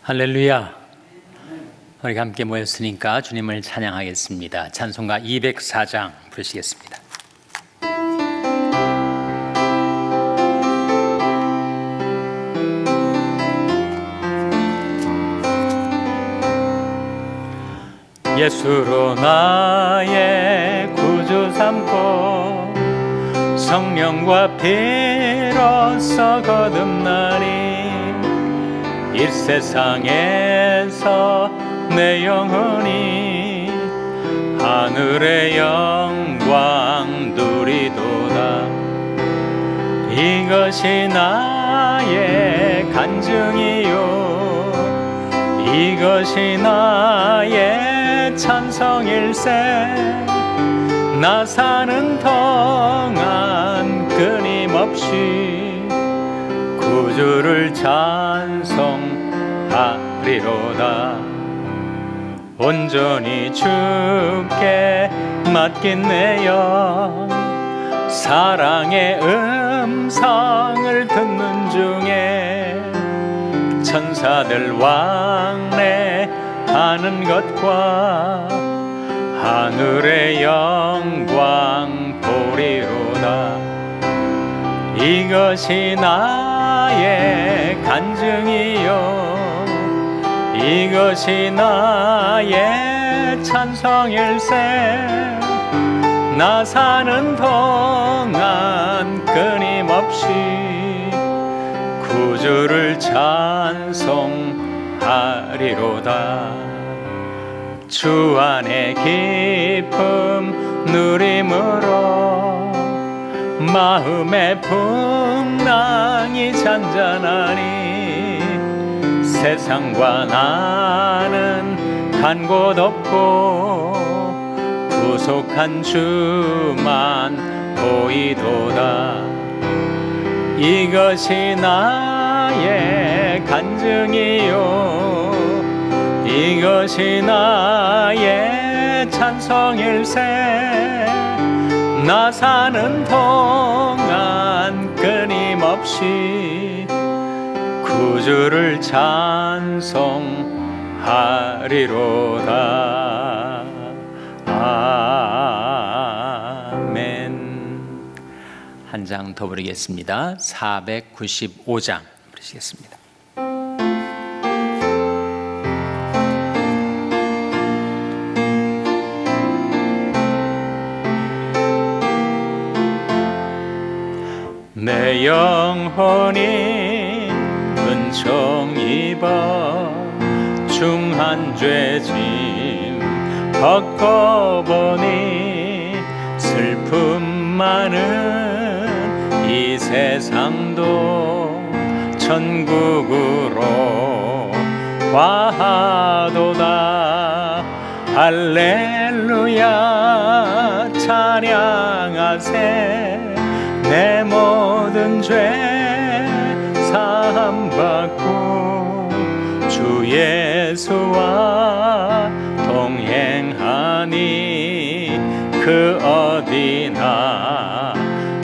할렐루야. 우리가 함께 모였으니까 주님을 찬양하겠습니다. 찬송가 204장 부르시겠습니다. 예수로 나의 구주 삼고 성령과 피로써 거듭나니 이 세상에서 내 영혼이 하늘의 영광 누리도다. 이것이 나의 간증이요 이것이 나의 찬송일세. 나 사는 동안 끊임없이 구주를 찬송하리로다. 온전히 주께 맡긴 내 영, 사랑의 음성을 듣는 중에 천사들 왕래하는 것과 하늘의 영광 보리로다. 이것이 나의 간증이요 이것이 나의 찬송일세. 나 사는 동안 끊임없이 구주를 찬송하리로다. 주 안의 기쁨 누림으로 마음의 풍랑이 잔잔하니 세상과 나는 간 곳 없고 구속한 주만 보이도다. 이것이 나의 간증이요 이것이 나의 찬송일세. 나 사는 동안 끊임없이 구주를 찬송하리로다. 아멘. 한 장 더 부르겠습니다. 495장 부르시겠습니다. 내 영혼이 은총 입어 중한 죄짐 벗고 보니 슬픔 많은 이 세상도 천국으로 화하도다. 할렐루야 찬양하세. 내 모든 죄 사함받고 주 예수와 동행하니 그 어디나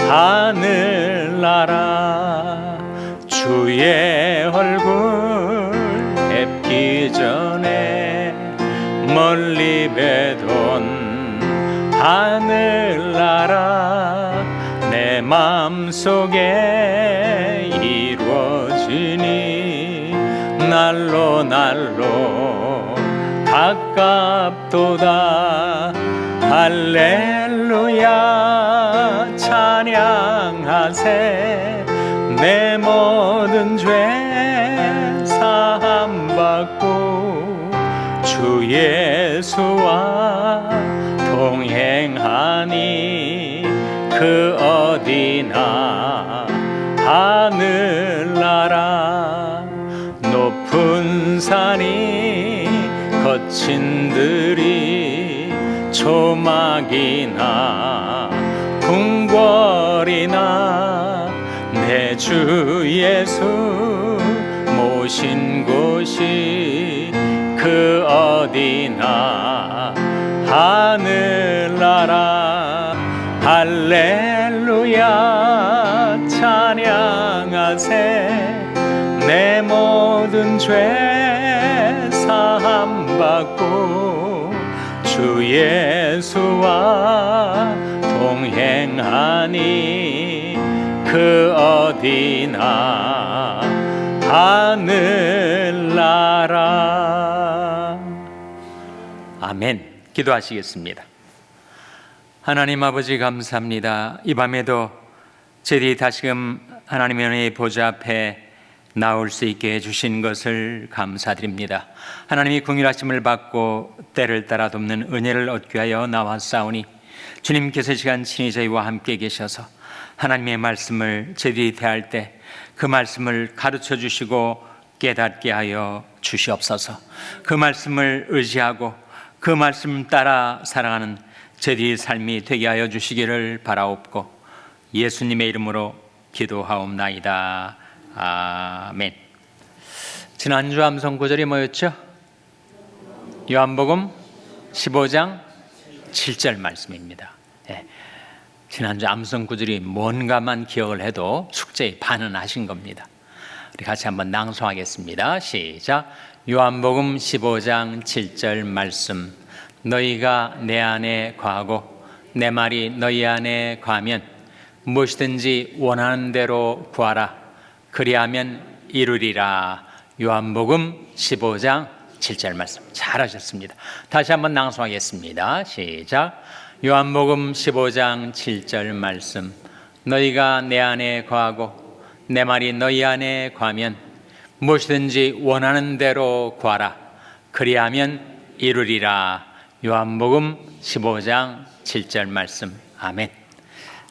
하늘나라. 주의 얼굴 뵙기 전에 멀리 뵈던 하늘나라 내 맘속에 이루어지니 날로 날로 가깝도다. 할렐루야 찬양하세. 내 모든 죄 사함받고 주 예수와 동행하니 그 어디나 하늘나라. 높은 산이 거친 들이 조막이나 궁궐이나 내 주 예수 모신 곳이 그 어디나 하늘나라. 할렐루야 찬양하세. 내 내 모든 죄 사함 받고 주 예수와 동행하니 그 어디나 하늘나라. 아멘. 기도하시겠습니다. 하나님 아버지 감사합니다. 이 밤에도 저희들이 다시금 하나님의 은혜의 보좌 앞에 나올 수 있게 해주신 것을 감사드립니다. 하나님이 긍휼하심을 받고 때를 따라 돕는 은혜를 얻기 위하여 나왔사오니 주님께서 이 시간 친히 저희와 함께 계셔서 하나님의 말씀을 저희들이 대할 때 그 말씀을 가르쳐 주시고 깨닫게 하여 주시옵소서. 그 말씀을 의지하고 그 말씀 따라 살아가는 저희들의 삶이 되게 하여 주시기를 바라옵고 예수님의 이름으로 기도하옵나이다. 아멘. 지난주 암송 구절이 뭐였죠? 요한복음 15장 7절 말씀입니다. 네. 지난주 암송 구절이 뭔가만 기억을 해도 숙제의 반은 하신 겁니다. 우리 같이 한번 낭송하겠습니다. 시작. 요한복음 15장 7절 말씀. 너희가 내 안에 거하고 내 말이 너희 안에 거하면 무엇이든지 원하는 대로 구하라. 그리하면 이루리라. 요한복음 15장 7절 말씀. 잘하셨습니다. 다시 한번 낭송하겠습니다. 시작. 요한복음 15장 7절 말씀. 너희가 내 안에 거하고 내 말이 너희 안에 거하면 무엇이든지 원하는 대로 구하라. 그리하면 이루리라. 요한복음 15장 7절 말씀. 아멘.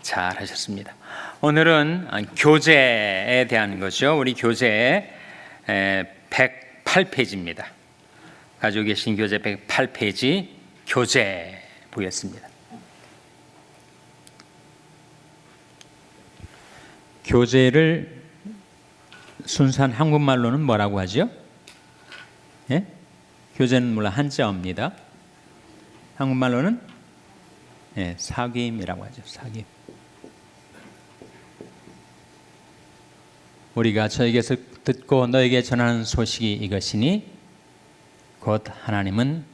잘 하셨습니다. 오늘은 교제에 대한 거죠. 우리 교재 108페이지입니다. 가지고 계신 교재 108페이지 교재 보겠습니다. 교재를 순수한 한국말로는 뭐라고 하죠? 예? 교재는 물론 한자어입니다. 한국말로는 사귐이라고 하죠. 사귐. 우리가 저에게서 듣고 너에게 전하는 소식이 이것이니 곧 하나님은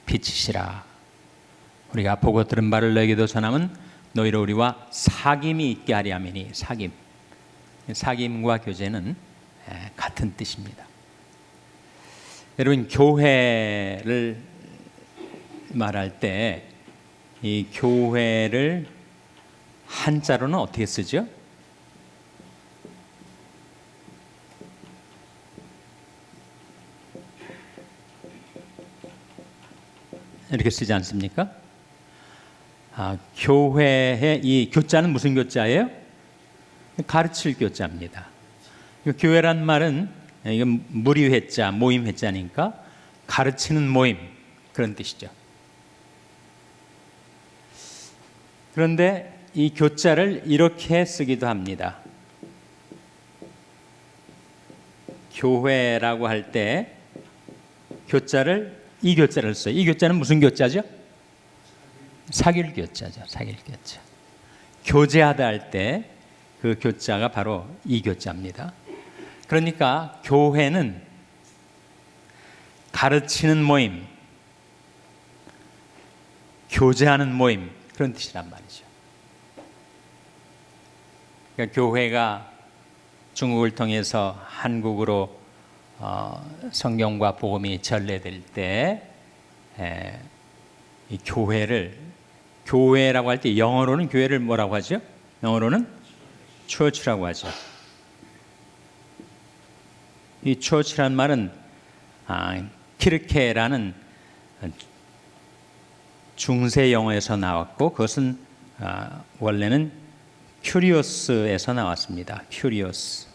빛이시라. 우리가 보고 들은 바를 너에게도 전함은 너희로 우리와 사귐이 있게 하리 하매니. 사귐. 사귐과 교제는 같은 뜻입니다. 여러분, 교회를 말할 때 이 교회를 한자로는 어떻게 쓰죠? 이렇게 쓰지 않습니까? 교회의 이 교자는 무슨 교자예요? 가르칠 교자입니다. 교회란 말은 이건 무리회자, 모임 회자니까 가르치는 모임, 그런 뜻이죠. 그런데 이 교자를 이렇게 쓰기도 합니다. 교회라고 할 때 교자를 이 교자를 써요. 이 교자는 무슨 교자죠? 사귈 교자죠. 사귈 교자. 교제하다 할 때 그 교자가 바로 이 교자입니다. 그러니까 교회는 가르치는 모임, 교제하는 모임, 그런 뜻이란 말이죠. 그러니까 교회가 중국을 통해서 한국으로 성경과 복음이 전래될 때 이 교회라고 할 때 영어로는 교회를 뭐라고 하죠? 영어로는 church라고 하죠. 이 church란 말은 키르케라는 중세 영어에서 나왔고 그것은 원래는 큐리오스에서 나왔습니다. 큐리오스.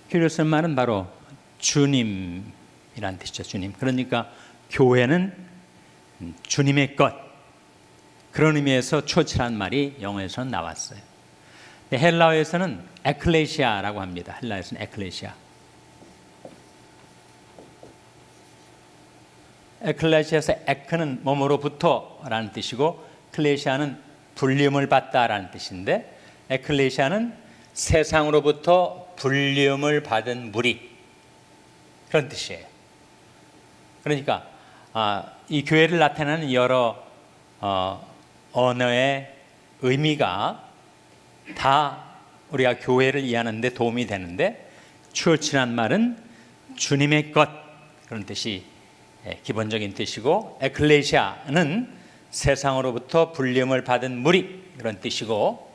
큐리오스는 말은 바로 주님이란 뜻이죠. 주님. 그러니까 교회는 주님의 것, 그런 의미에서 초치란 말이 영어에서는 나왔어요. 헬라어에서는 에클레시아라고 합니다. 헬라어에서는 에클레시아. 에클레시아에서 에크는 몸으로부터라는 뜻이고 클레시아는 불림을 받다라는 뜻인데 에클레시아는 세상으로부터 불림을 받은 무리 그런 뜻이에요. 그러니까 이 교회를 나타내는 여러 언어의 의미가 다 우리가 교회를 이해하는 데 도움이 되는데 church란 말은 주님의 것 그런 뜻이 기본적인 뜻이고 에클레시아는 세상으로부터 불림을 받은 무리 그런 뜻이고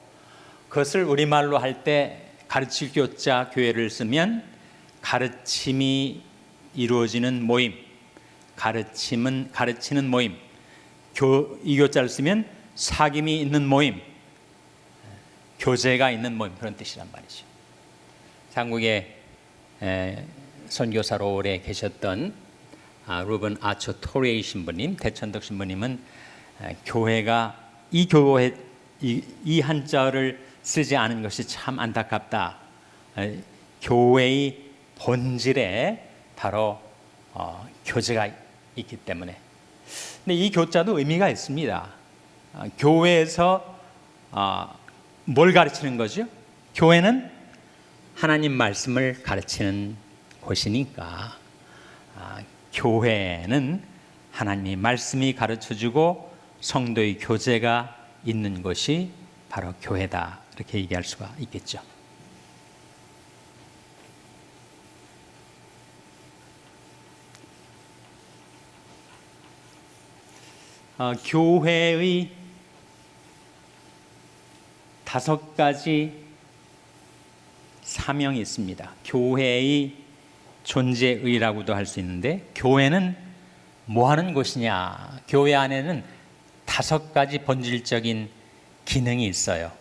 그것을 우리말로 할 때 가르칠 교자 교회를 쓰면 가르침이 이루어지는 모임 가르치는 모임 이 교자를 쓰면 사귐이 있는 모임 교제가 있는 모임 그런 뜻이란 말이죠. 한국에 선교사로 오래 계셨던 루벤 아처 토레이 신부님, 대천덕 신부님은 교회가 이 교회 이 한자를 쓰지 않은 것이 참 안타깝다. 교회의 본질에 바로 교제가 있기 때문에. 근데 이 교자도 의미가 있습니다. 교회에서 뭘 가르치는 거죠? 교회는 하나님 말씀을 가르치는 곳이니까 교회는 하나님의 말씀이 가르쳐주고 성도의 교제가 있는 것이 바로 교회다 이렇게 얘기할 수가 있겠죠. 교회의 5가지 사명이 있습니다. 교회의 존재의라고도 할 수 있는데 교회는 뭐 하는 곳이냐? 교회 안에는 5가지 본질적인 기능이 있어요.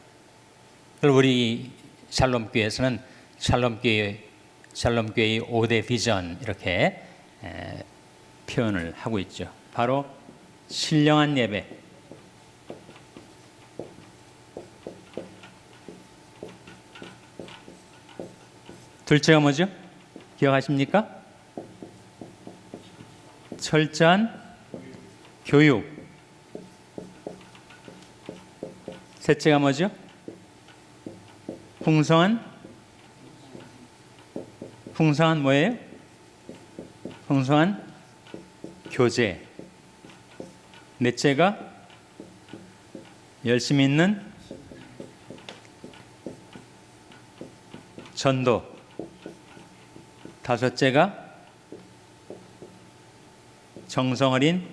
우리 샬롬교회에서는 샬롬교회의 5대 비전 이렇게 표현을 하고 있죠. 바로 신령한 예배, 둘째가 뭐죠? 기억하십니까? 철저한 교육. 셋째가 뭐죠? 풍성한 뭐예요? 풍성한 교제. 넷째가 열심히 있는 전도. 다섯째가 정성 어린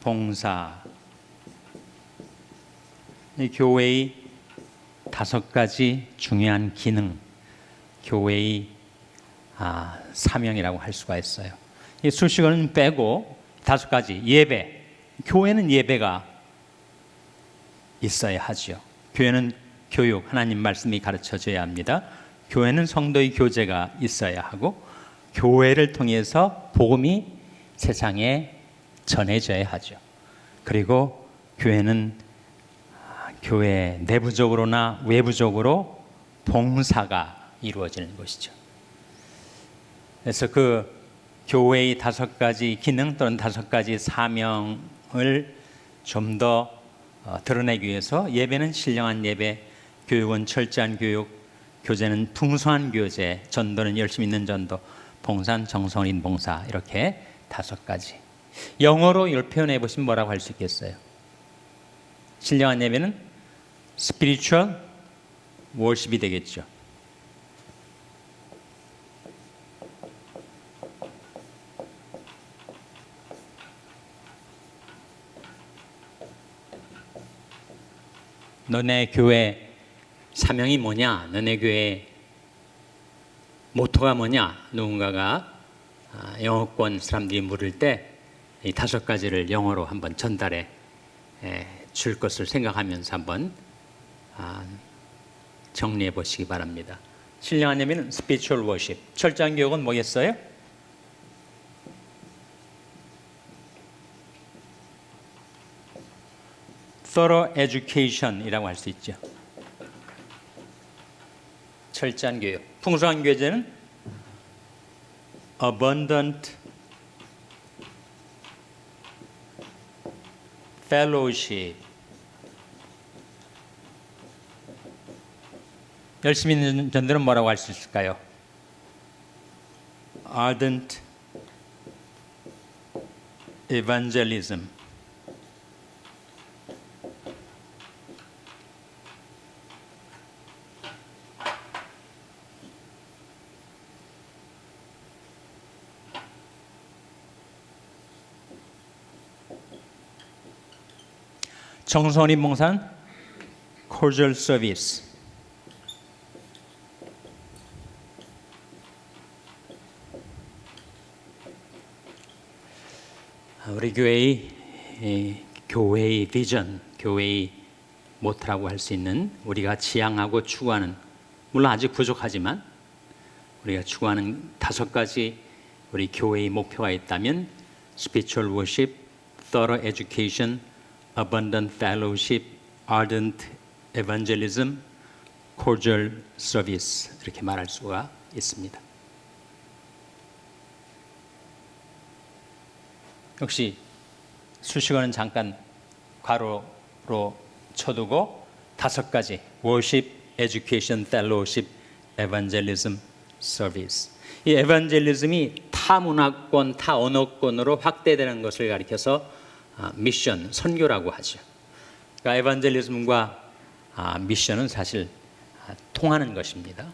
봉사. 이 교회의 5가지 중요한 기능, 교회의 사명이라고 할 수가 있어요. 이 수식어는 빼고 5가지 예배. 교회는 예배가 있어야 하죠. 교회는 교육, 하나님 말씀이 가르쳐져야 합니다. 교회는 성도의 교제가 있어야 하고 교회를 통해서 복음이 세상에 전해져야 하죠. 그리고 교회는 교회 내부적으로나 외부적으로 봉사가 이루어지는 것이죠. 그래서 그 교회의 5가지 기능 또는 5가지 사명을 좀 더 드러내기 위해서 예배는 신령한 예배, 교육은 철저한 교육, 교제는 풍성한 교제, 전도는 열심히 있는 전도, 봉사는 정성인 봉사 이렇게 5가지. 영어로 이걸 표현해 보시면 뭐라고 할 수 있겠어요? 신령한 예배는 spiritual worship이 되겠죠. 너네 교회 사명이 뭐냐? 너네 교회 모토가 뭐냐? 누군가가 영어권 사람들이 물을 때 이 5가지를 영어로 한번 전달해 줄 것을 생각하면서 한번 정리해 보시기 바랍니다. 신령한 예배는 spiritual worship. 철저한 교육은 뭐겠어요? thorough education이라고 할 수 있죠. 철저한 교육. 풍성한 교제는 abundant fellowship. 열심히 있는 전도는 뭐라고 할 수 있을까요? ardent evangelism. 정선이 봉산 cordial service. 우리 교회의 비전, 교회의 모토라고 할 수 있는 우리가 지향하고 추구하는, 물론 아직 부족하지만 우리가 추구하는 5가지 우리 교회의 목표가 있다면 spiritual worship, thorough education, abundant fellowship, ardent evangelism, cordial service 이렇게 말할 수가 있습니다. 역시 수식어는 잠깐 괄호로 쳐두고 5가지 worship, education, fellowship, evangelism, service. 이 evangelism이 타 문화권, 타 언어권으로 확대되는 것을 가리켜서 미션, 선교라고 하죠. 그러니까 evangelism과 미션은 사실 통하는 것입니다.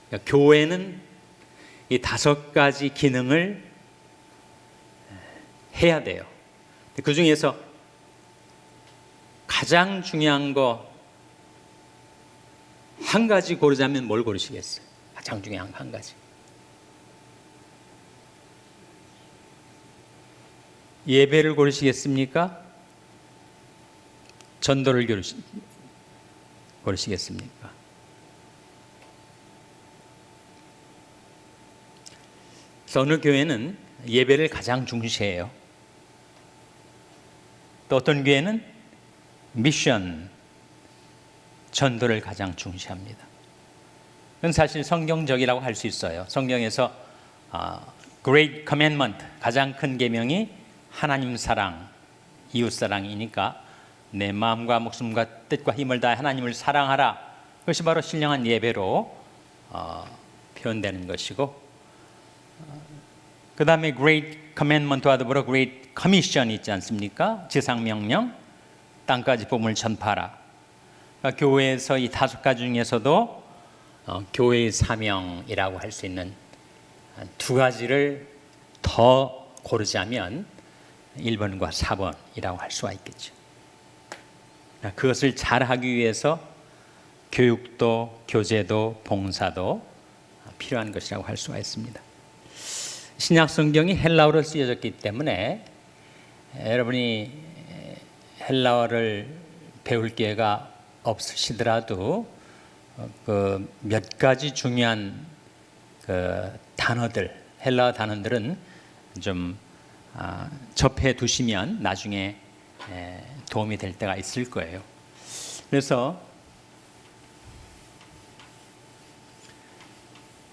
그러니까 교회는 이 5가지 기능을 해야 돼요. 그 중에서 가장 중요한 거 한 가지 고르자면 뭘 고르시겠어요? 가장 중요한 거 한 가지. 예배를 고르시겠습니까? 전도를 고르시겠습니까? 그래서 어느 교회는 예배를 가장 중시해요. 또 어떤 교회는 미션, 전도를 가장 중시합니다. 그건 사실 성경적이라고 할 수 있어요. 성경에서 Great Commandment, 가장 큰 계명이 하나님 사랑, 이웃 사랑이니까 내 마음과 목숨과 뜻과 힘을 다해 하나님을 사랑하라. 그것이 바로 신령한 예배로 표현되는 것이고, 그 다음에 Great Commandment와 더불어 Great Commission 있지 않습니까? 지상명령, 땅까지 복음을 전파하라. 그러니까 교회에서 이 5가지 중에서도 교회의 사명이라고 할 수 있는 2가지를 더 고르자면 1번과 4번이라고 할 수가 있겠죠. 그것을 잘하기 위해서 교육도, 교제도, 봉사도 필요한 것이라고 할 수가 있습니다. 신약 성경이 헬라어로 쓰여졌기 때문에 여러분이 헬라어를 배울 기회가 없으시더라도 그 몇 가지 중요한 그 단어들, 헬라어 단어들은 좀 접해 두시면 나중에 도움이 될 때가 있을 거예요. 그래서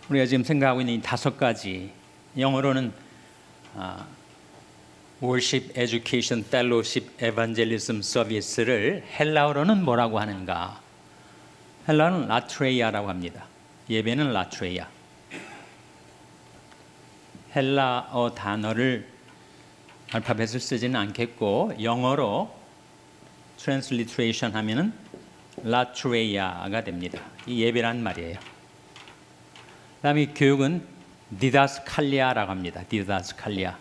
우리가 지금 생각하고 있는 이 5가지, 영어로는 worship, education, fellowship, evangelism, service를 헬라어로는 뭐라고 하는가? 헬라어는 라트레이아라고 합니다. 예배는 라트레이아. 헬라어 단어를 알파벳을 쓰지는 않겠고 영어로 transliteration 하면은 라트레이아가 됩니다. 이 예배란 말이에요. 그다음에 교육은 디다스칼리아라고 합니다. 디다스칼리아.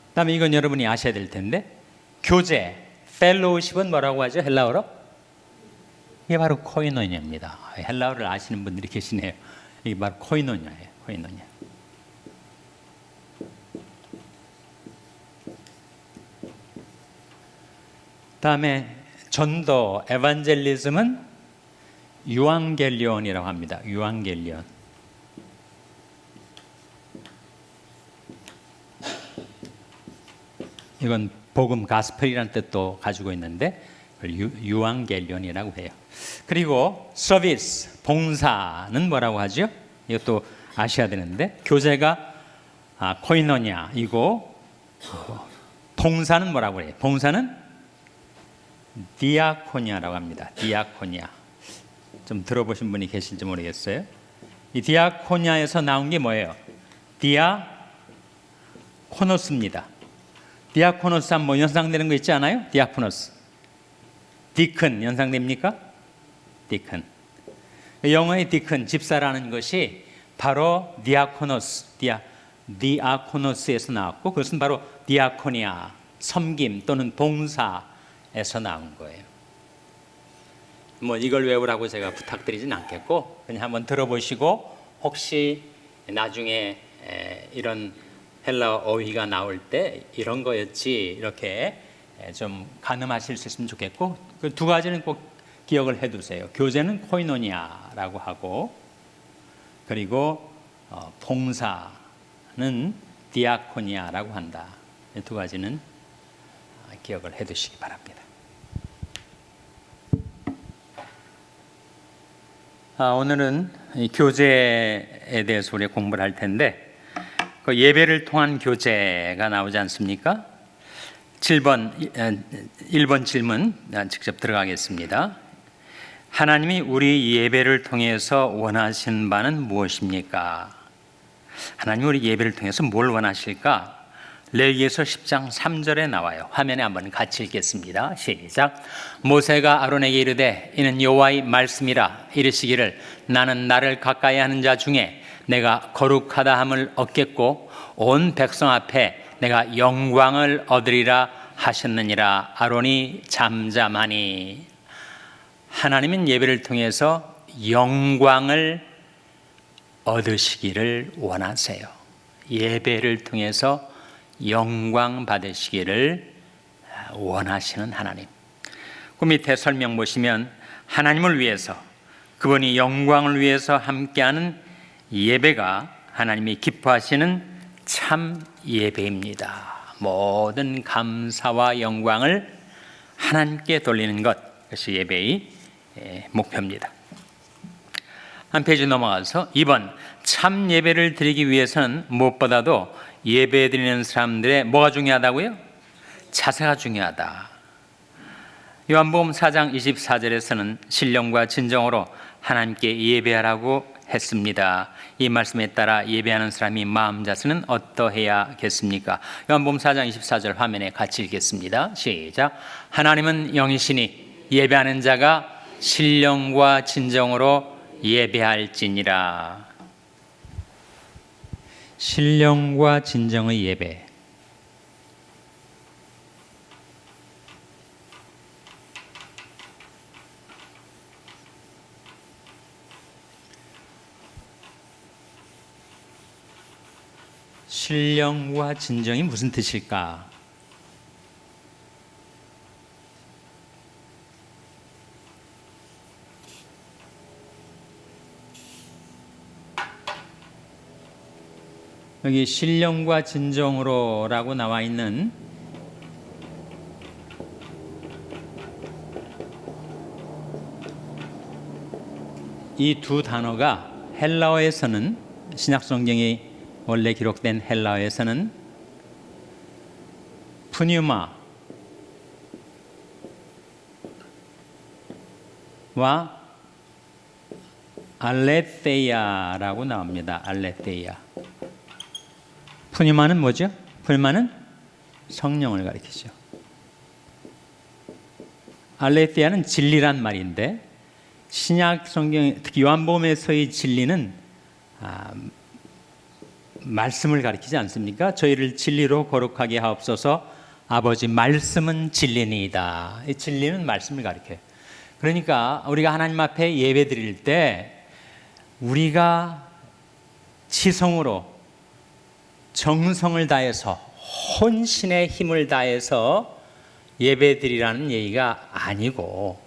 그다음에 이건 여러분이 아셔야 될 텐데, 교제, 펠로우십은 뭐라고 하죠? 헬라어로? 이게 바로 코이노니아입니다. 헬라어를 아시는 분들이 계시네요. 이게 바로 코이노니아예요. 코이노니아. 그다음에 전도, 에반젤리즘은 유앙겔리온이라고 합니다. 유앙겔리온. 이건 복음, 가스펠이라는 뜻도 가지고 있는데 유앙겔리온이라고 해요. 그리고 서비스, 봉사는 뭐라고 하죠? 이것도 아셔야 되는데, 교제가 코이노니아이고 봉사는 뭐라고 해요? 봉사는 디아코니아라고 합니다. 디아코니아. 좀 들어보신 분이 계실지 모르겠어요. 이 디아코니아에서 나온 게 뭐예요? 디아코노스입니다. 디아코노스 하면 뭐 연상되는 거 있지 않아요? 디아코노스. 디큰 연상됩니까? 디큰. 영어의 디큰, 집사라는 것이 바로 디아코노스에서 나왔고, 그것은 바로 디아코니아, 섬김 또는 봉사에서 나온 거예요. 뭐 이걸 외우라고 제가 부탁드리진 않겠고, 그냥 한번 들어보시고 혹시 나중에 이런 헬라어 어휘가 나올 때 이런 거였지 이렇게 좀 가늠하실 수 있으면 좋겠고, 그 두 가지는 꼭 기억을 해두세요. 교제는 코이노니아라고 하고, 그리고 봉사는 디아코니아라고 한다. 이 두 가지는 기억을 해두시기 바랍니다. 오늘은 이 교제에 대해서 우리 공부를 할 텐데, 그 예배를 통한 교제가 나오지 않습니까? 1번 질문 직접 들어가겠습니다. 하나님이 우리 예배를 통해서 원하시는 바는 무엇입니까? 하나님이 우리 예배를 통해서 뭘 원하실까? 레위기에서 10장 3절에 나와요. 화면에 한번 같이 읽겠습니다. 시작. 모세가 아론에게 이르되 이는 여호와의 말씀이라 이르시기를 나는 나를 가까이 하는 자 중에 내가 거룩하다 함을 얻겠고 온 백성 앞에 내가 영광을 얻으리라 하셨느니라. 아론이 잠잠하니. 하나님은 예배를 통해서 영광을 얻으시기를 원하세요. 예배를 통해서 영광 받으시기를 원하시는 하나님. 그 밑에 설명 보시면 하나님을 위해서, 그분이 영광을 위해서 함께하는 예배가 하나님이 기뻐하시는 참 예배입니다. 모든 감사와 영광을 하나님께 돌리는 것, 그것이 예배의 목표입니다. 한 페이지 넘어가서 2번, 참 예배를 드리기 위해서는 무엇보다도 예배 드리는 사람들의 뭐가 중요하다고요? 자세가 중요하다. 요한복음 4장 24절에서는 신령과 진정으로 하나님께 예배하라고 했습니다. 이 말씀에 따라 예배하는 사람이 마음 자세는 어떠해야겠습니까? 요한복음 4장 24절 화면에 같이 읽겠습니다. 시작. 하나님은 영이시니 예배하는 자가 신령과 진정으로 예배할지니라. 신령과 진정의 예배. 신령과 진정이 무슨 뜻일까? 여기 신령과 진정으로라고 나와 있는 이 두 단어가 헬라어에서는, 신약성경이 원래 기록된 헬라어에서는 푸뉴마와 알레테이아라고 나옵니다. 알레테이아. 푸뉴마는 뭐죠? 푸뉴마는 성령을 가리키죠. 알레테이아는 진리란 말인데, 신약 성경, 특히 요한복음에서의 진리는 말씀을 가리키지 않습니까? 저희를 진리로 거룩하게 하옵소서. 아버지 말씀은 진리니이다. 이 진리는 말씀을 가리켜요. 그러니까 우리가 하나님 앞에 예배 드릴 때 우리가 지성으로 정성을 다해서 혼신의 힘을 다해서 예배 드리라는 얘기가 아니고,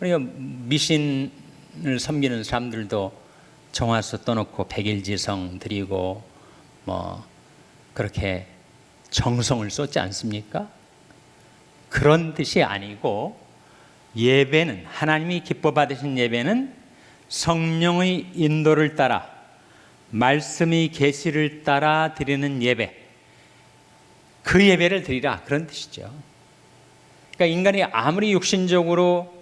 그러니까 미신을 섬기는 사람들도 정화수 떠놓고 백일지성 드리고 뭐 그렇게 정성을 쏟지 않습니까? 그런 뜻이 아니고, 예배는, 하나님이 기뻐 받으신 예배는 성령의 인도를 따라 말씀이 계시를 따라 드리는 예배, 그 예배를 드리라, 그런 뜻이죠. 그러니까 인간이 아무리 육신적으로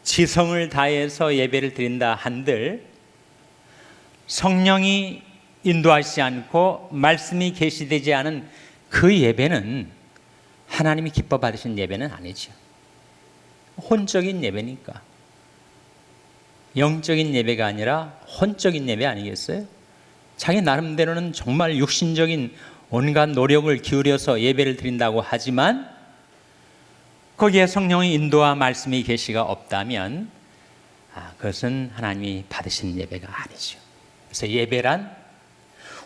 지성을 다해서 예배를 드린다 한들 성령이 인도하시지 않고 말씀이 계시되지 않은 그 예배는 하나님이 기뻐 받으신 예배는 아니죠. 혼적인 예배니까. 영적인 예배가 아니라 혼적인 예배 아니겠어요? 자기 나름대로는 정말 육신적인 온갖 노력을 기울여서 예배를 드린다고 하지만 거기에 성령의 인도와 말씀의 계시가 없다면 그것은 하나님이 받으신 예배가 아니죠. 그래서 예배란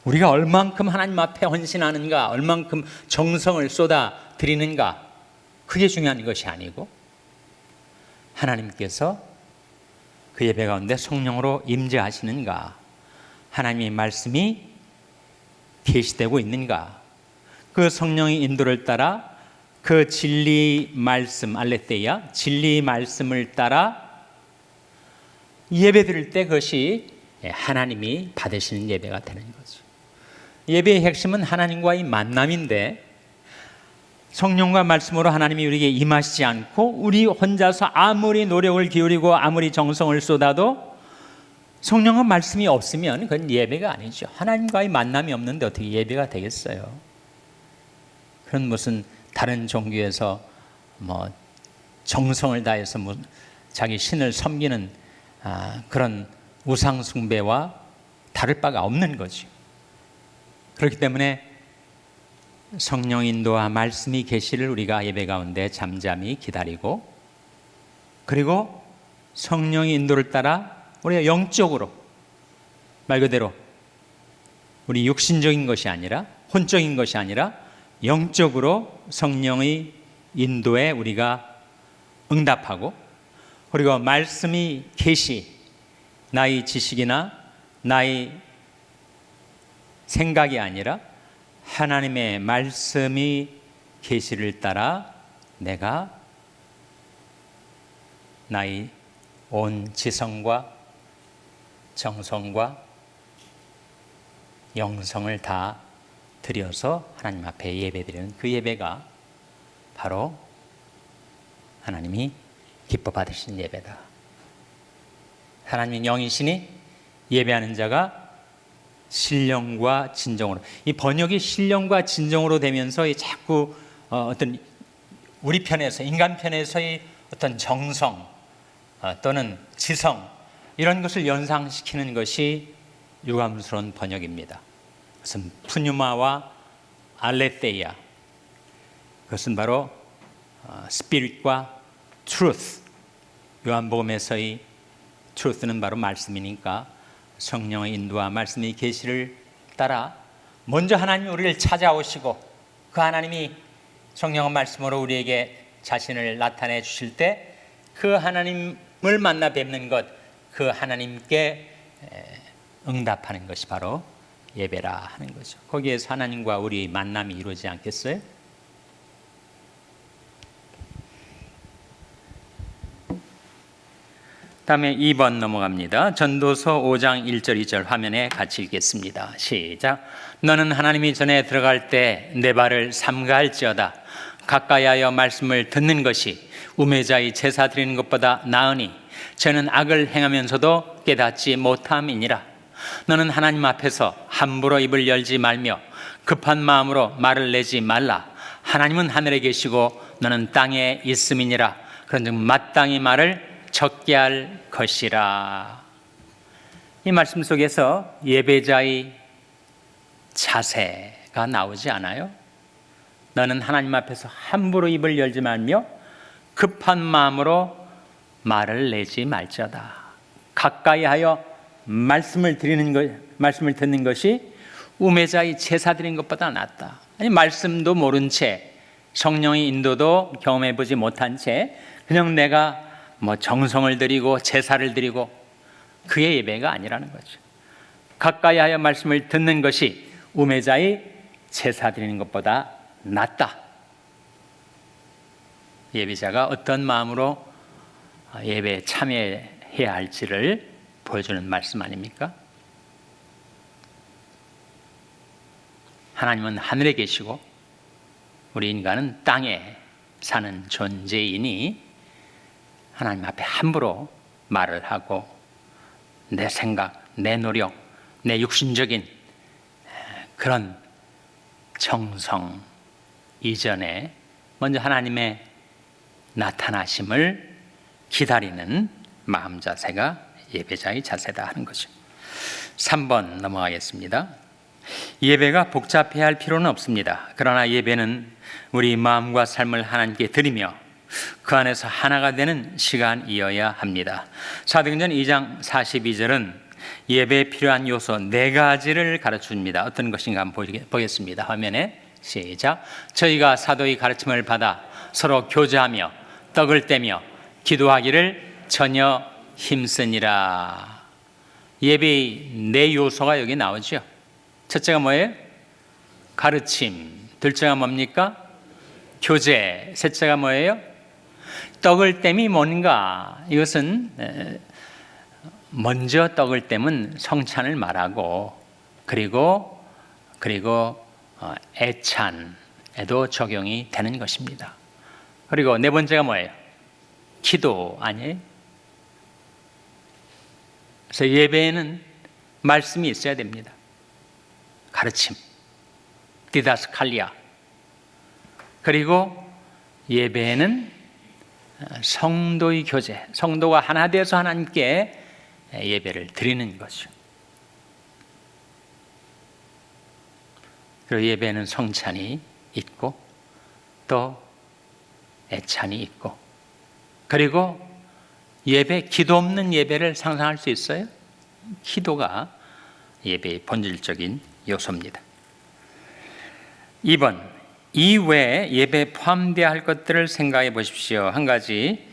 우리가 얼만큼 하나님 앞에 헌신하는가, 얼만큼 정성을 쏟아 드리는가, 그게 중요한 것이 아니고 하나님께서 그 예배 가운데 성령으로 임재하시는가, 하나님의 말씀이 계시되고 있는가, 그 성령의 인도를 따라 그 진리 말씀, 알레테이아, 진리 말씀을 따라 예배 드릴 때 그것이 하나님이 받으시는 예배가 되는 거죠. 예배의 핵심은 하나님과의 만남인데 성령과 말씀으로 하나님이 우리에게 임하시지 않고 우리 혼자서 아무리 노력을 기울이고 아무리 정성을 쏟아도 성령과 말씀이 없으면 그건 예배가 아니죠. 하나님과의 만남이 없는데 어떻게 예배가 되겠어요? 그런 무슨 다른 종교에서 정성을 다해서 자기 신을 섬기는 그런 우상 숭배와 다를 바가 없는 거죠. 그렇기 때문에 성령 인도와 말씀이 계시를 우리가 예배 가운데 잠잠히 기다리고, 그리고 성령의 인도를 따라 우리가 영적으로, 말 그대로 우리 육신적인 것이 아니라 혼적인 것이 아니라 영적으로 성령의 인도에 우리가 응답하고, 그리고 말씀이 계시, 나의 지식이나 나의 생각이 아니라 하나님의 말씀이 계시를 따라 내가 나의 온 지성과 정성과 영성을 다 드려서 하나님 앞에 예배드리는 그 예배가 바로 하나님이 기뻐 받으신 예배다. 하나님의 영이시니 예배하는 자가 신령과 진정으로, 이 번역이 신령과 진정으로 되면서 자꾸 어떤 우리 편에서, 인간 편에서의 어떤 정성 또는 지성, 이런 것을 연상시키는 것이 유감스러운 번역입니다. 그것은 푸뉴마와 알레테이아, 그것은 바로 스피릿과 트루스, 요한복음에서의 트루스는 바로 말씀이니까 성령의 인도와 말씀의 계시를 따라 먼저 하나님이 우리를 찾아오시고 그 하나님이 성령의 말씀으로 우리에게 자신을 나타내 주실 때 그 하나님을 만나 뵙는 것, 그 하나님께 응답하는 것이 바로 예배라 하는 거죠. 거기에서 하나님과 우리 만남이 이루어지지 않겠어요? 다음에 2번 넘어갑니다. 전도서 5장 1절 2절 화면에 같이 읽겠습니다. 시작. 너는 하나님이 전에 들어갈 때 내 발을 삼가할지어다. 가까이하여 말씀을 듣는 것이 우매자의 제사 드리는 것보다 나으니 저는 악을 행하면서도 깨닫지 못함이니라. 너는 하나님 앞에서 함부로 입을 열지 말며 급한 마음으로 말을 내지 말라. 하나님은 하늘에 계시고 너는 땅에 있음이니라. 그런즉 마땅히 말을 적게 할 것이라. 이 말씀 속에서 예배자의 자세가 나오지 않아요? 너는 하나님 앞에서 함부로 입을 열지 말며 급한 마음으로 말을 내지 말자다. 가까이하여 말씀을 듣는 것이 우매자의 제사 드리는 것보다 낫다. 아니, 말씀도 모른 채, 성령의 인도도 경험해 보지 못한 채 그냥 내가 정성을 드리고 제사를 드리고, 그의 예배가 아니라는 거죠. 가까이하여 말씀을 듣는 것이 우매자의 제사 드리는 것보다 낫다. 예배자가 어떤 마음으로 예배에 참여해야 할지를 보여주는 말씀 아닙니까? 하나님은 하늘에 계시고 우리 인간은 땅에 사는 존재이니 하나님 앞에 함부로 말을 하고 내 생각, 내 노력, 내 육신적인 그런 정성 이전에 먼저 하나님의 나타나심을 기다리는 마음 자세가 예배자의 자세다 하는 거죠. 3번 넘어가겠습니다. 예배가 복잡해야 할 필요는 없습니다. 그러나 예배는 우리 마음과 삶을 하나님께 드리며 그 안에서 하나가 되는 시간이어야 합니다. 사도행전 2장 42절은 예배에 필요한 요소 4가지를 가르쳐줍니다. 어떤 것인가 한번 보겠습니다. 화면에 시작. 저희가 사도의 가르침을 받아 서로 교제하며 떡을 떼며 기도하기를 전혀 힘쓰니라. 예배의 4요소가 여기 나오죠. 첫째가 뭐예요? 가르침. 둘째가 뭡니까? 교제. 셋째가 뭐예요? 떡을 땜이 뭔가? 이것은 먼저 떡을 땜은 성찬을 말하고 그리고 애찬에도 적용이 되는 것입니다. 그리고 4번째가 뭐예요? 기도 아니에요? 그래서 예배에는 말씀이 있어야 됩니다. 가르침, 디다스칼리아. 그리고 예배에는 성도의 교제, 성도가 하나 되어서 하나님께 예배를 드리는 것이죠. 그리고 예배에는 성찬이 있고 또 애찬이 있고 그리고 예배, 기도 없는 예배를 상상할 수 있어요? 기도가 예배의 본질적인 요소입니다. 2번, 이외에 예배에 포함되어야 할 것들을 생각해 보십시오. 한 가지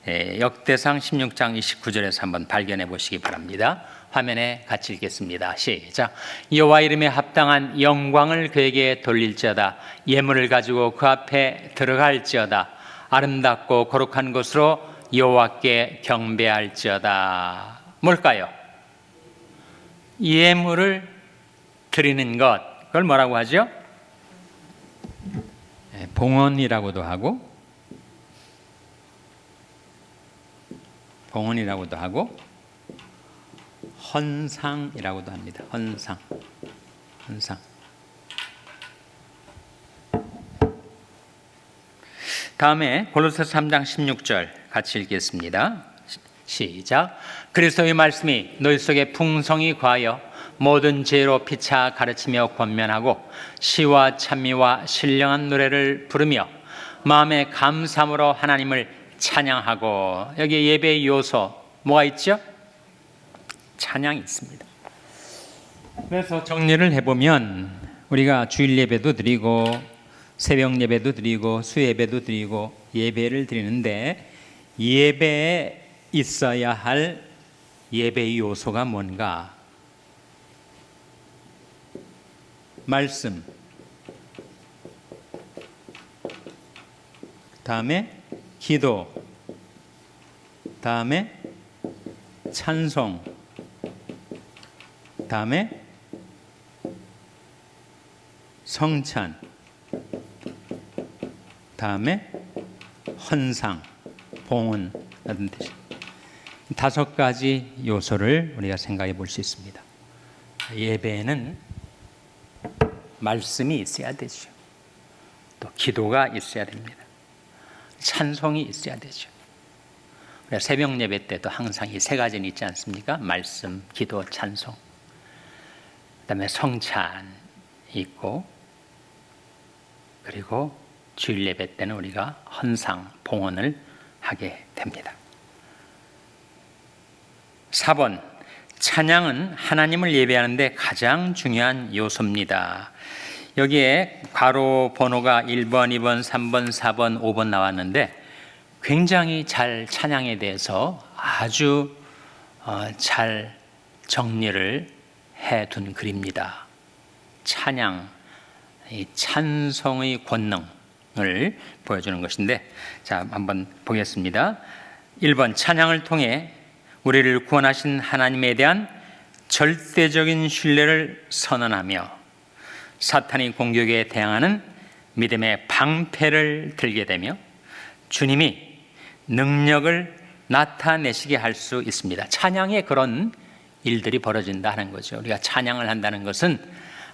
역대상 16장 29절에서 한번 발견해 보시기 바랍니다. 화면에 같이 읽겠습니다. 시작. 여호와 이름에 합당한 영광을 그에게 돌릴지어다. 예물을 가지고 그 앞에 들어갈지어다. 아름답고 거룩한 곳으로 여호와께 경배할지어다. 뭘까요? 예물을 드리는 것, 그걸 뭐라고 하죠? 봉헌이라고도 하고 헌상이라고도 합니다. 헌상. 다음에 골로새서 3장 16절 같이 읽겠습니다. 시작. 그리스도의 말씀이 너희 속에 풍성히 과하여 모든 지혜로 피차 가르치며 권면하고 시와 찬미와 신령한 노래를 부르며 마음의 감사함으로 하나님을 찬양하고. 여기 예배의 요소 뭐가 있죠? 찬양이 있습니다. 그래서 정리를 해보면 우리가 주일 예배도 드리고 새벽 예배도 드리고 수예배도 드리고 예배를 드리는데 예배에 있어야 할 예배의 요소가 뭔가? 말씀, 다음에 기도, 다음에 찬송, 다음에 성찬, 다음에 헌상, 봉헌 같은 뜻이 5가지 요소를 우리가 생각해 볼 수 있습니다. 예배에는 말씀이 있어야 되죠. 또 기도가 있어야 됩니다. 찬송이 있어야 되죠. 새벽 예배 때도 항상 이 3가지는 있지 않습니까? 말씀, 기도, 찬송. 그다음에 성찬 있고 그리고 주일 예배 때는 우리가 헌상, 봉헌을 하게 됩니다. 4번, 찬양은 하나님을 예배하는데 가장 중요한 요소입니다. 여기에 괄호 번호가 1번, 2번, 3번, 4번, 5번 나왔는데 굉장히 잘 찬양에 대해서 아주 잘 정리를 해둔 글입니다. 찬양, 이 찬송의 권능을 보여주는 것인데, 자, 한번 보겠습니다. 1번, 찬양을 통해 우리를 구원하신 하나님에 대한 절대적인 신뢰를 선언하며 사탄의 공격에 대항하는 믿음의 방패를 들게 되며 주님이 능력을 나타내시게 할 수 있습니다. 찬양에 그런 일들이 벌어진다 하는 거죠. 우리가 찬양을 한다는 것은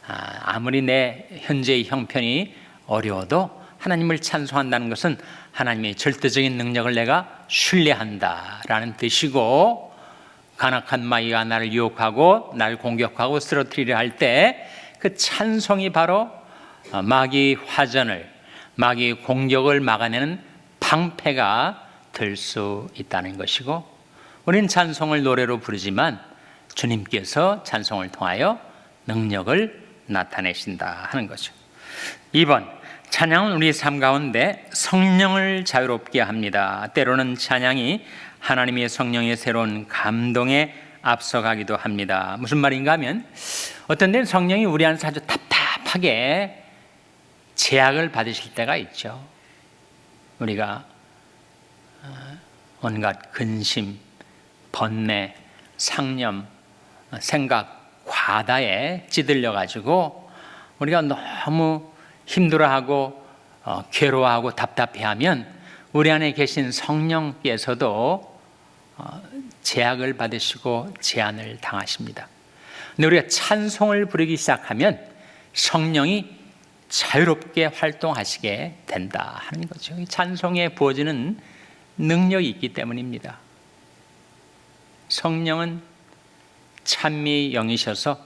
아무리 내 현재의 형편이 어려워도 하나님을 찬송한다는 것은 하나님의 절대적인 능력을 내가 신뢰한다라는 뜻이고, 간악한 마귀가 나를 유혹하고 나를 공격하고 쓰러뜨리려 할 때 그 찬송이 바로 마귀 화전을, 마귀 공격을 막아내는 방패가 될 수 있다는 것이고, 우리는 찬송을 노래로 부르지만 주님께서 찬송을 통하여 능력을 나타내신다 하는 거죠. 2번, 찬양은 우리 삶 가운데 성령을 자유롭게 합니다. 때로는 찬양이 하나님의 성령의 새로운 감동에 앞서가기도 합니다. 무슨 말인가 하면, 어떤 데는 성령이 우리 안에서 아주 답답하게 제약을 받으실 때가 있죠. 우리가 온갖 근심, 번뇌, 상념, 생각, 과다에 찌들려 가지고 우리가 너무 힘들어하고 괴로워하고 답답해하면 우리 안에 계신 성령께서도 제약을 받으시고 제한을 당하십니다. 근데 우리가 찬송을 부르기 시작하면 성령이 자유롭게 활동하시게 된다 하는 거죠. 찬송에 부어지는 능력이 있기 때문입니다. 성령은 찬미의 영이셔서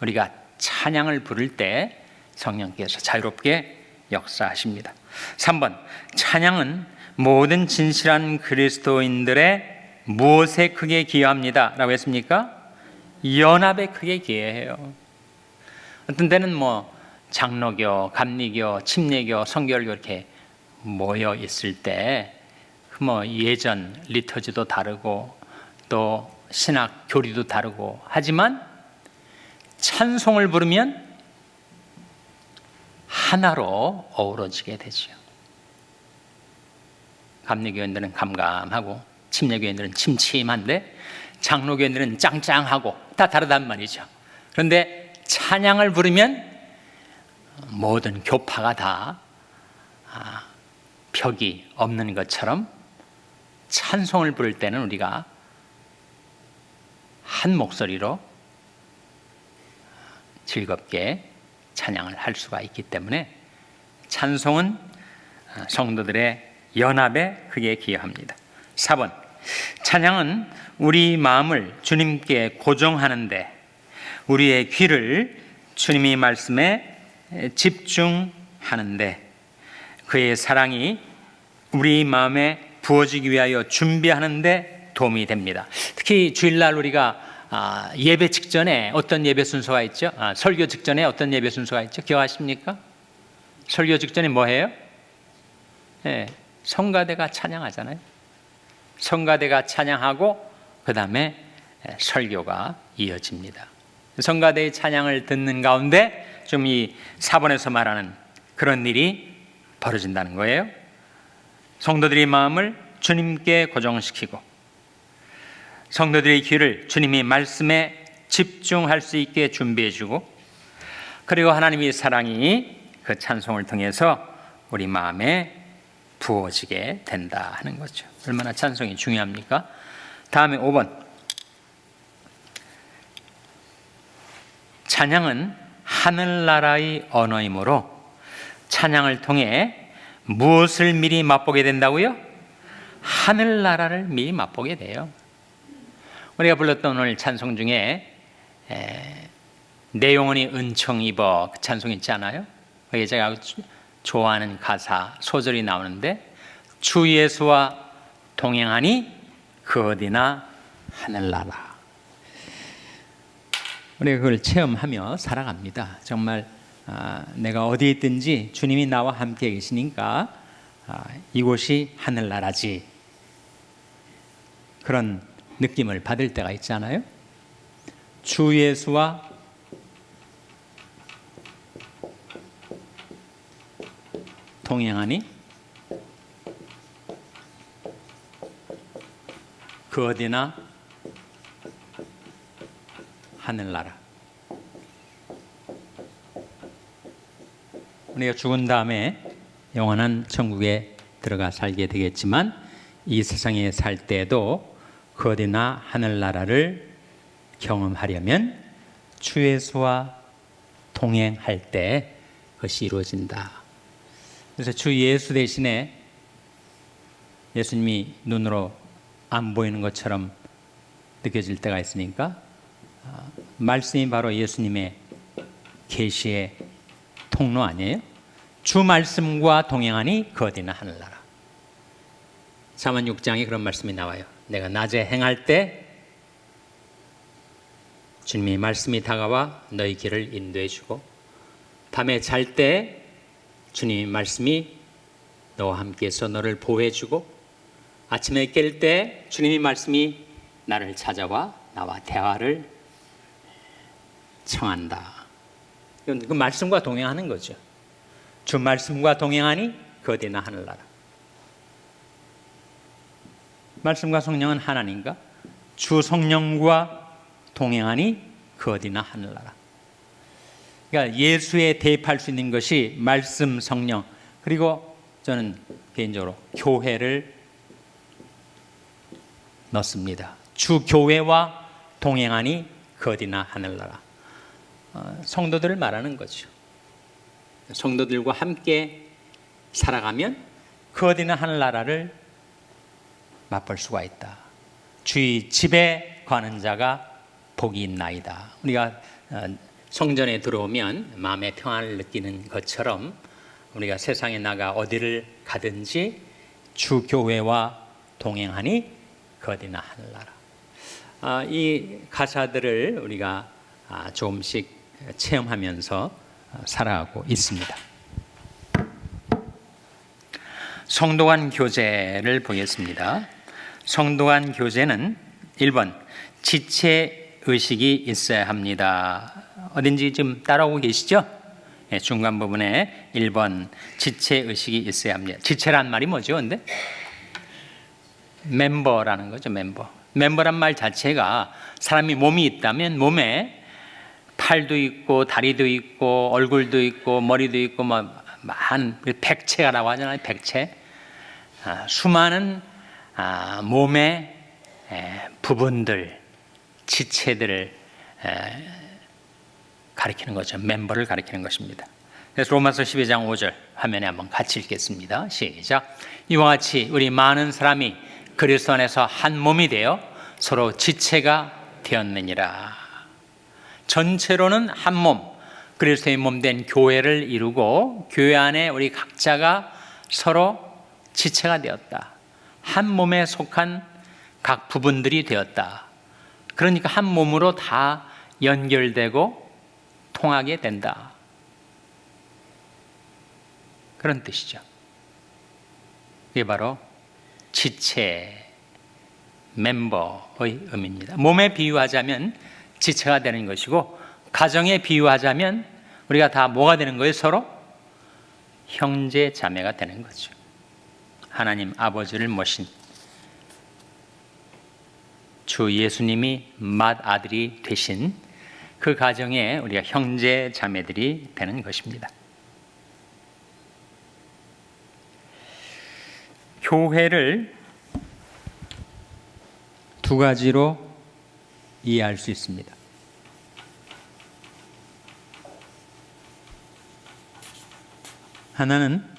우리가 찬양을 부를 때 성령께서 자유롭게 역사하십니다. 3번, 찬양은 모든 진실한 그리스도인들의 무엇에 크게 기여합니다 라고 했습니까? 연합에 크게 기여해요. 어떤 때는 장로교, 감리교, 침례교, 성결교 이렇게 모여 있을 때 예전 리터지도 다르고 또 신학 교리도 다르고 하지만 찬송을 부르면 하나로 어우러지게 되죠. 감리교인들은 감감하고 침례교인들은 침침한데 장로교인들은 짱짱하고 다 다르단 말이죠. 그런데 찬양을 부르면 모든 교파가 다 벽이 없는 것처럼 찬송을 부를 때는 우리가 한 목소리로 즐겁게 찬양을 할 수가 있기 때문에 찬송은 성도들의 연합에 크게 기여합니다. 4번, 찬양은 우리 마음을 주님께 고정하는데, 우리의 귀를 주님의 말씀에 집중하는데, 그의 사랑이 우리 마음에 부어지기 위하여 준비하는데 도움이 됩니다. 특히 주일날 우리가 예배 직전에 어떤 예배 순서가 있죠? 설교 직전에 어떤 예배 순서가 있죠? 기억하십니까? 설교 직전에 뭐 해요? 네, 성가대가 찬양하잖아요. 성가대가 찬양하고 그 다음에 설교가 이어집니다. 성가대의 찬양을 듣는 가운데 좀 이 4번에서 말하는 그런 일이 벌어진다는 거예요. 성도들의 마음을 주님께 고정시키고 성도들의 귀를 주님의 말씀에 집중할 수 있게 준비해주고, 그리고 하나님의 사랑이 그 찬송을 통해서 우리 마음에 부어지게 된다 하는 거죠. 얼마나 찬송이 중요합니까? 다음에 5번, 찬양은 하늘나라의 언어이므로 찬양을 통해 무엇을 미리 맛보게 된다고요? 하늘나라를 미리 맛보게 돼요. 우리가 불렀던 오늘 찬송 중에 내 영혼이 은총 입어, 그 찬송 있지 않아요? 거기에 제가 좋아하는 가사 소절이 나오는데, 주 예수와 동행하니 그 어디나 하늘나라. 우리가 그걸 체험하며 살아갑니다. 정말 내가 어디에 있든지 주님이 나와 함께 계시니까 이곳이 하늘나라지, 그런 느낌을 받을 때가 있잖아요. 주 예수와 동행하니 그 어디나 하늘나라. 우리가 죽은 다음에 영원한 천국에 들어가 살게 되겠지만 이 세상에 살 때도 그 어디나 하늘나라를 경험하려면 주 예수와 동행할 때 그것이 이루어진다. 그래서 주 예수 대신에 예수님이 눈으로 안 보이는 것처럼 느껴질 때가 있으니까 말씀이 바로 예수님의 계시의 통로 아니에요? 주 말씀과 동행하니 그 어디나 하늘나라. 잠언 6장에 그런 말씀이 나와요. 내가 낮에 행할 때 주님의 말씀이 다가와 너희 길을 인도해 주고, 밤에 잘 때 주님의 말씀이 너와 함께해서 너를 보호해 주고, 아침에 깰 때 주님의 말씀이 나를 찾아와 나와 대화를 청한다. 그 말씀과 동행하는 거죠. 주 말씀과 동행하니 그 어디나 하늘나라. 말씀과 성령은 하나님과 주 성령과 동행하니 그 어디나 하늘나라. 그러니까 예수에 대입할 수 있는 것이 말씀, 성령, 그리고 저는 개인적으로 교회를 넣습니다. 주 교회와 동행하니 그 어디나 하늘나라. 성도들을 말하는 거죠. 성도들과 함께 살아가면 그 어디나 하늘나라를 맛볼 수가 있다. 주의 집에 거하는 자가 복이 있나이다. 우리가 성전에 들어오면 마음의 평안을 느끼는 것처럼 우리가 세상에 나가 어디를 가든지 주 교회와 동행하니 그 어디나 하늘나라. 이 가사들을 우리가 조금씩 체험하면서 살아가고 있습니다. 성도 간 교제를 보겠습니다. 성도 간 교제는 1번 지체 의식이 있어야 합니다. 어딘지 좀 따라오고 계시죠? 네, 중간 부분에 1번 지체 의식이 있어야 합니다. 지체란 말이 뭐죠? 근데 멤버라는 거죠. 멤버란 말 자체가 사람이 몸이 있다면 몸에 팔도 있고 다리도 있고 얼굴도 있고 머리도 있고 많은 백체라고 하잖아요. 백체. 수많은 몸의 부분들, 지체들을 가리키는 거죠. 멤버를 가리키는 것입니다. 그래서 로마서 12장 5절 화면에 한번 같이 읽겠습니다. 시작. 이와 같이 우리 많은 사람이 그리스도 안에서 한 몸이 되어 서로 지체가 되었느니라. 전체로는 한 몸, 그리스도의 몸 된 교회를 이루고 교회 안에 우리 각자가 서로 지체가 되었다. 한 몸에 속한 각 부분들이 되었다. 그러니까 한 몸으로 다 연결되고 통하게 된다. 그런 뜻이죠. 이게 바로 지체, 멤버의 의미입니다. 몸에 비유하자면 지체가 되는 것이고, 가정에 비유하자면 우리가 다 뭐가 되는 거예요? 서로 형제 자매가 되는 거죠. 하나님 아버지를 모신 주 예수님이 맏아들이 되신 그 가정에 우리가 형제 자매들이 되는 것입니다. 교회를 두 가지로 이해할 수 있습니다. 하나는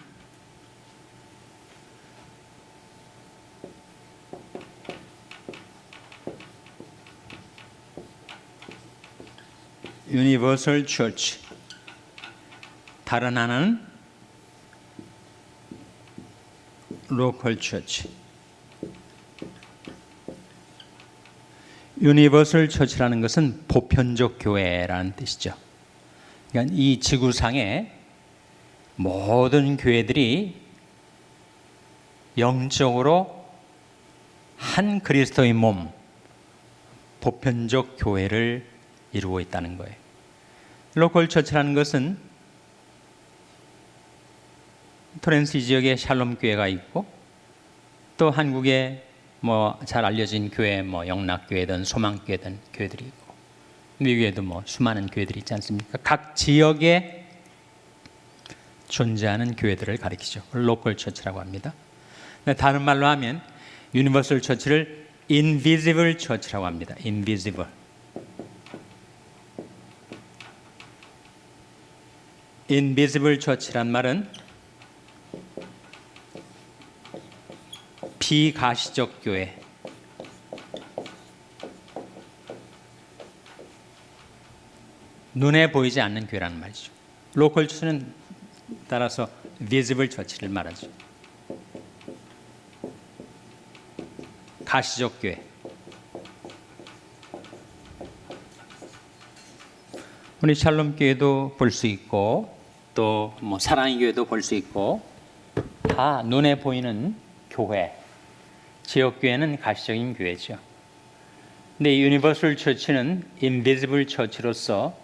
유니버설 처치, 다른 하나는 로컬 처치. 유니버설 처치라는 것은 보편적 교회라는 뜻이죠. 그러니까 이 지구상의 모든 교회들이 영적으로 한 그리스도의 몸, 보편적 교회를 이루고 있다는 거예요. 로컬 처치라는 것은 토렌시 지역에 샬롬 교회가 있고, 또 한국에 잘 알려진 교회, 영락교회든 소망교회든 교회들이 있고, 미국에도 수많은 교회들이 있지 않습니까? 각 지역의 존재하는 교회들을 가리키죠. 로컬 처치라고 합니다. 다른 말로 하면 유니버설 처치를 인비지블 처치라고 합니다. 인비지블. 인비지블 처치란 말은 비가시적 교회, 눈에 보이지 않는 교회라는 말이죠. 로컬 처치는 따라서 비지블 처치를 말하죠. 가시적 교회. 우리 샬롬 교회도 볼 수 있고 또 사랑의 교회도 볼 수 있고 다 눈에 보이는 교회. 지역 교회는 가시적인 교회죠. 근데 이 유니버설 처치는 인비지블 처치로서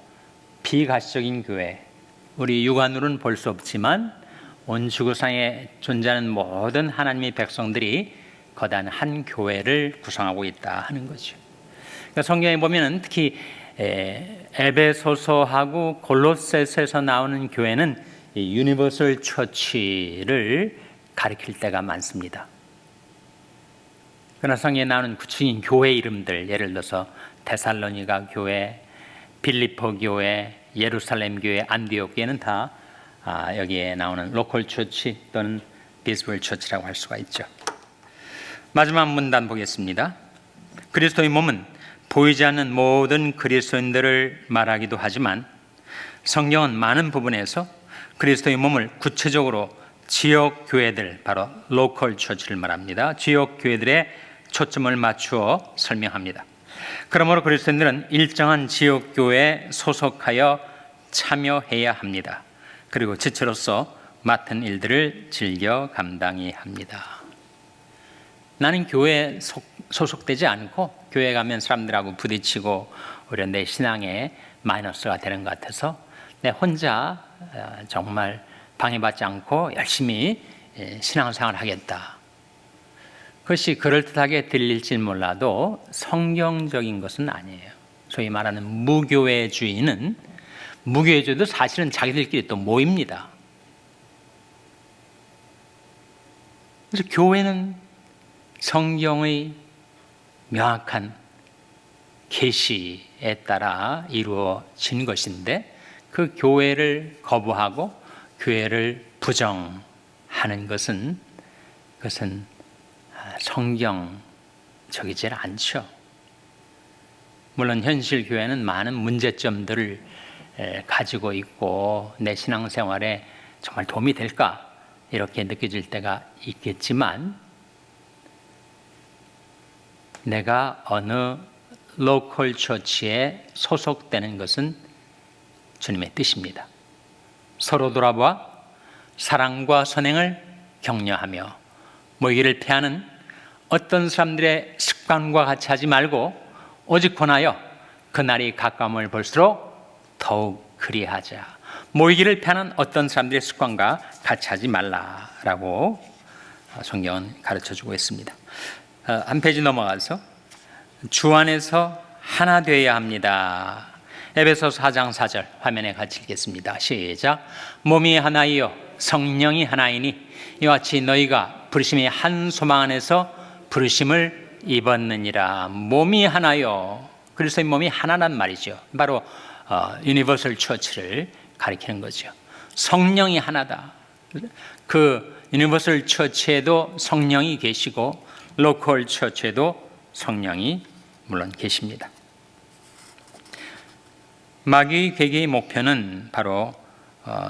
비가시적인 교회. 우리 육안으로는 볼 수 없지만 온 지구상에 존재하는 모든 하나님의 백성들이 거대한 한 교회를 구성하고 있다 하는 거죠. 그러니까 성경에 보면은 특히 에베소서하고 골로새서에서 나오는 교회는 이 유니버설 처치를 가리킬 때가 많습니다. 그러나 성경에 나오는 구체적인 교회 이름들, 예를 들어서 데살로니가 교회, 빌립보 교회, 예루살렘 교회, 안디옥 교회는 다 여기에 나오는 로컬 처치 또는 비즈블 처치라고 할 수가 있죠. 마지막 문단 보겠습니다. 그리스도의 몸은 보이지 않는 모든 그리스도인들을 말하기도 하지만 성경은 많은 부분에서 그리스도의 몸을 구체적으로 지역 교회들, 바로 로컬 처치를 말합니다. 지역 교회들에 초점을 맞추어 설명합니다. 그러므로 그리스도인들은 일정한 지역 교회에 소속하여 참여해야 합니다. 그리고 지체로서 맡은 일들을 즐겨 감당해야 합니다. 나는 교회에 소속되지 않고 교회 가면 사람들하고 부딪히고 오히려 내 신앙에 마이너스가 되는 것 같아서 내 혼자 정말 방해받지 않고 열심히 신앙생활을 하겠다. 그것이 그럴듯하게 들릴지 몰라도 성경적인 것은 아니에요. 소위 말하는 무교회주의는 무교회주의도 사실은 자기들끼리 또 모입니다. 그래서 교회는 성경의 명확한 계시에 따라 이루어진 것인데 그 교회를 거부하고 교회를 부정하는 것은 그것은 성경적이지 않죠. 물론 현실 교회는 많은 문제점들을 가지고 있고 내 신앙생활에 정말 도움이 될까 이렇게 느껴질 때가 있겠지만 내가 어느 로컬 처치에 소속되는 것은 주님의 뜻입니다. 서로 돌아보아 사랑과 선행을 격려하며 모이기를 피하는 어떤 사람들의 습관과 같이 하지 말고 오직 권하여 그날이 가까움을 볼수록 더욱 그리하자. 모이기를 피하는 어떤 사람들의 습관과 같이 하지 말라라고 성경은 가르쳐주고 있습니다. 한 페이지 넘어가서 주 안에서 하나 되어야 합니다. 에베소서 4장 4절 화면에 같이 읽겠습니다. 시작. 몸이 하나이요 성령이 하나이니 이와 같이 너희가 부르심의 한 소망 안에서 부르심을 입었느니라. 몸이 하나요. 그리스도의 몸이 하나란 말이죠. 바로 유니버설 처치를 가리키는 거죠. 성령이 하나다. 그 유니버설 처치에도 성령이 계시고 로컬 처치에도 성령이 물론 계십니다. 마귀의 괴계의 목표는 바로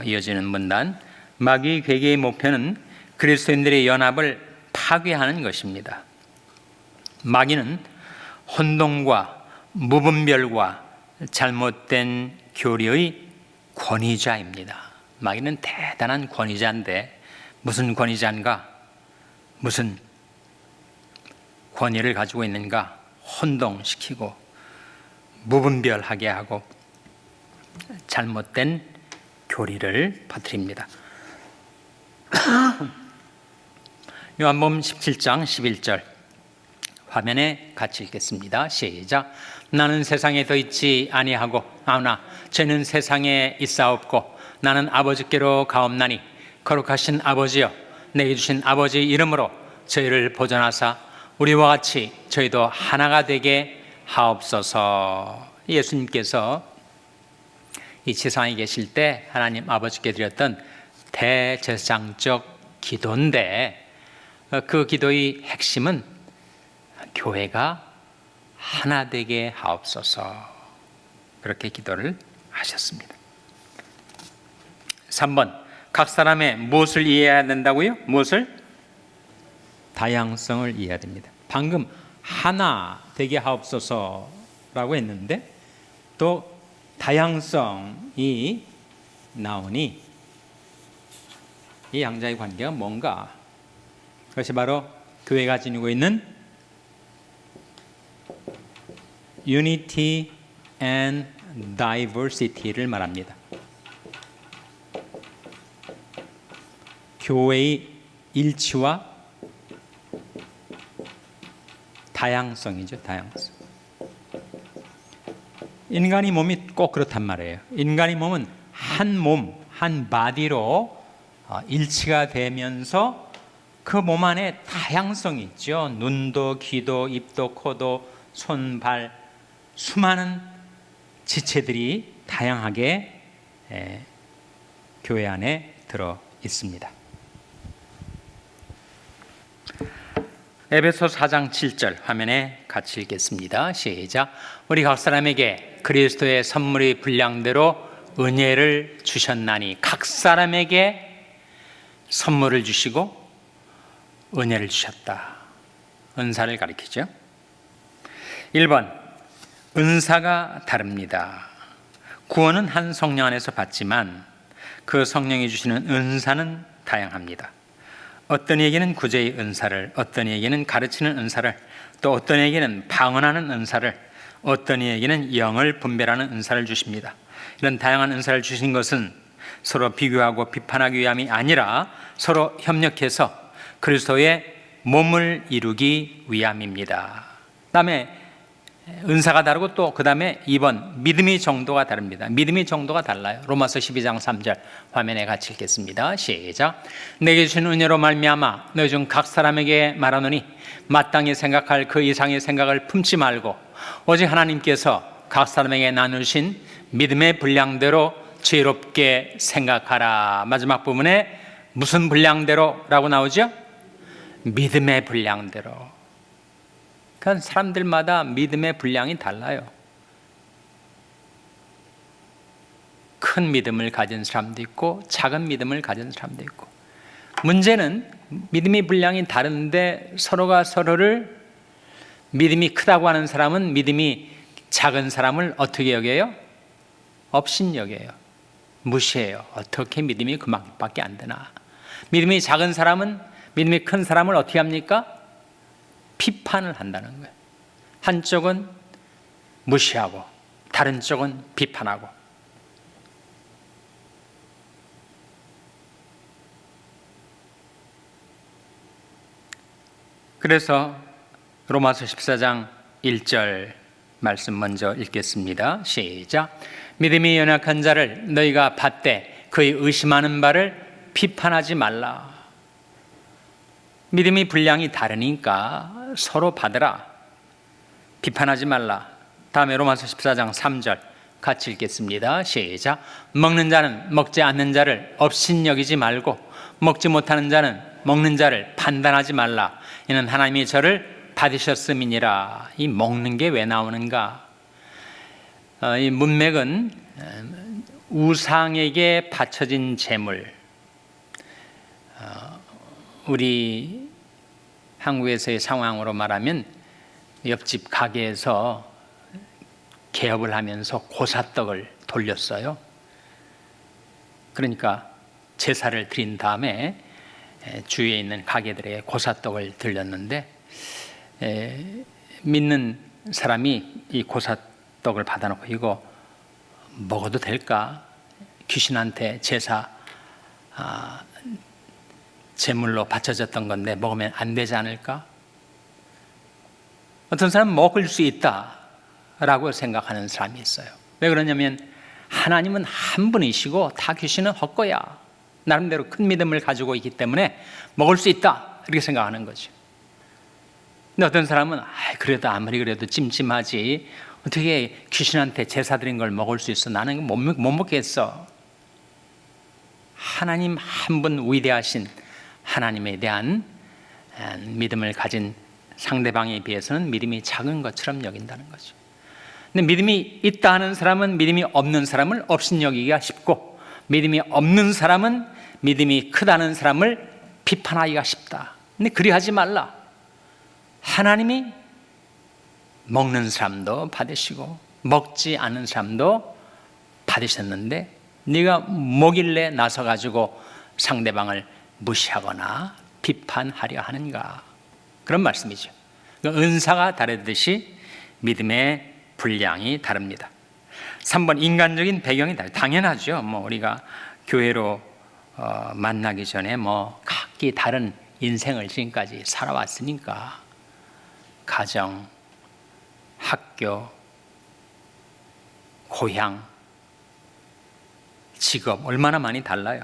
이어지는 문단, 마귀의 괴계의 목표는 그리스도인들의 연합을 파괴하는 것입니다. 마귀는 혼동과 무분별과 잘못된 교리의 권위자입니다. 마귀는 대단한 권위자인데 무슨 권위자인가? 무슨 권위를 가지고 있는가? 혼동시키고 무분별하게 하고 잘못된 교리를 퍼뜨립니다. 요한복음 17장 11절 화면에 같이 읽겠습니다. 시작. 나는 세상에 더 있지 아니하고 아나 저는 세상에 있사옵고 나는 아버지께로 가옵나니 거룩하신 아버지여 내게 주신 아버지의 이름으로 저희를 보존하사 우리와 같이 저희도 하나가 되게 하옵소서. 예수님께서 이 세상에 계실 때 하나님 아버지께 드렸던 대제사장적 기도인데 그 기도의 핵심은 교회가 하나 되게 하옵소서. 그렇게 기도를 하셨습니다. 3번, 각 사람의 무엇을 이해해야 된다고요? 무엇을? 다양성을 이해해야 됩니다. 방금 하나 되게 하옵소서라고 했는데 또 다양성이 나오니 이 양자의 관계가 뭔가? 그것이 바로 교회가 지니고 있는 Unity and Diversity를 말합니다. 교회의 일치와 다양성이죠. 다양성. 인간의 몸이 꼭 그렇단 말이에요. 인간의 몸은 한 몸, 한 바디로 일치가 되면서 그 몸 안에 다양성이 있죠. 눈도, 귀도, 입도, 코도, 손, 발, 수많은 지체들이 다양하게 교회 안에 들어 있습니다. 에베소 4장 7절 화면에 같이 읽겠습니다. 시작. 우리 각 사람에게 그리스도의 선물이 분량대로 은혜를 주셨나니, 각 사람에게 선물을 주시고 은혜를 주셨다. 은사를 가리키죠. 1번, 은사가 다릅니다. 구원은 한 성령 안에서 받지만 그 성령이 주시는 은사는 다양합니다. 어떤 이에게는 구제의 은사를, 어떤 이에게는 가르치는 은사를, 또 어떤 이에게는 방언하는 은사를, 어떤 이에게는 영을 분별하는 은사를 주십니다. 이런 다양한 은사를 주신 것은 서로 비교하고 비판하기 위함이 아니라 서로 협력해서 그리스도의 몸을 이루기 위함입니다. 그다음에 은사가 다르고 또 그 다음에 2번, 믿음의 정도가 다릅니다. 믿음의 정도가 달라요. 로마서 12장 3절 화면에 같이 읽겠습니다. 시작. 내게 주신 은혜로 말미암아 너희 중 각 사람에게 말하노니 마땅히 생각할 그 이상의 생각을 품지 말고 오직 하나님께서 각 사람에게 나누신 믿음의 분량대로 지혜롭게 생각하라. 마지막 부분에 무슨 분량대로라고 나오죠? 믿음의 분량대로. 그러니까 사람들마다 믿음의 분량이 달라요. 큰 믿음을 가진 사람도 있고 작은 믿음을 가진 사람도 있고, 문제는 믿음의 분량이 다른데 서로가 서로를, 믿음이 크다고 하는 사람은 믿음이 작은 사람을 어떻게 여겨요? 업신여겨요. 무시해요. 어떻게 믿음이 그만밖에 안 되나. 믿음이 작은 사람은 믿음이 큰 사람을 어떻게 합니까? 비판을 한다는 거예요. 한쪽은 무시하고 다른 쪽은 비판하고. 그래서 로마서 14장 1절 말씀 먼저 읽겠습니다. 시작. 믿음이 연약한 자를 너희가 받되 그의 의심하는 바를 비판하지 말라. 믿음이 분량이 다르니까 서로 받으라. 비판하지 말라. 다음에 로마서 14장 3절 같이 읽겠습니다. 시작. 먹는 자는 먹지 않는 자를 업신여기지 말고 먹지 못하는 자는 먹는 자를 판단하지 말라. 이는 하나님이 저를 받으셨음이니라. 이 먹는 게 왜 나오는가? 이 문맥은 우상에게 바쳐진 제물, 우리 한국에서의 상황으로 말하면 옆집 가게에서 개업을 하면서 고사떡을 돌렸어요. 그러니까 제사를 드린 다음에 주위에 있는 가게들에게 고사떡을 들렸는데, 믿는 사람이 이 고사떡을 받아놓고 이거 먹어도 될까? 귀신한테 제사 제물로 바쳐졌던 건데 먹으면 안 되지 않을까? 어떤 사람은 먹을 수 있다라고 생각하는 사람이 있어요. 왜 그러냐면 하나님은 한 분이시고 다 귀신은 헛거야. 나름대로 큰 믿음을 가지고 있기 때문에 먹을 수 있다 이렇게 생각하는 거죠. 근데 어떤 사람은 그래도 아무리 그래도 찜찜하지 어떻게 귀신한테 제사 드린 걸 먹을 수 있어? 나는 못 먹겠어. 하나님 한 분 위대하신 하나님에 대한 믿음을 가진 상대방에 비해서는 믿음이 작은 것처럼 여긴다는 거죠. 근데 믿음이 있다 하는 사람은 믿음이 없는 사람을 업신여기기가 쉽고, 믿음이 없는 사람은 믿음이 크다는 사람을 비판하기가 쉽다. 근데 그리하지 말라. 하나님이 먹는 사람도 받으시고 먹지 않는 사람도 받으셨는데 네가 먹일래 나서가지고 상대방을 무시하거나 비판하려 하는가? 그런 말씀이죠. 은사가 다르듯이 믿음의 분량이 다릅니다. 3번 인간적인 배경이 다르죠. 당연하죠. 우리가 교회로 만나기 전에 각기 다른 인생을 지금까지 살아왔으니까 가정, 학교, 고향, 직업 얼마나 많이 달라요.